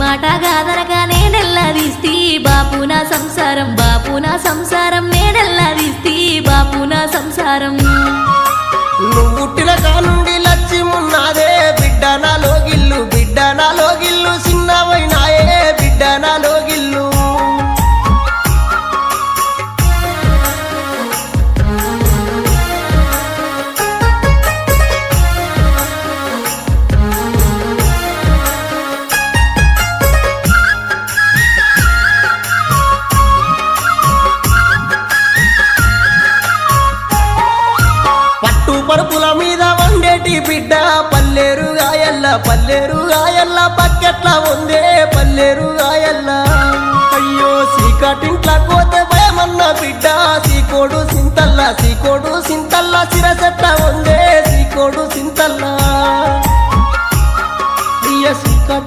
మాట గాదరగా నేనెల్లదీస్తి బాపు నా సంసారం, బాపు నా సంసారం, నేనెల్లదీస్తి బాపు నా సంసారం. నువ్వు పుట్టిన కానుండి లచ్చిమున్నాదే బిడ్డ నాలో గిల్లు, బిడ్డ నాలో గిల్లు, చిన్నవైనాయే బిడ్డ నాలో గిల్లు. పరుపుల మీద వండేటి బిడ్డ పల్లేరుగాయల్ల, పల్లేరుగాయల్ల పక్కెట్ల ఉందే పల్లేరుగాయల్ల. అయ్యో సీకటింట్ల కోతే భయమన్న బిడ్డ సీకోడు సింతల్ల, సీకోడు సింతల్ల సిరసెట్ల ఉందే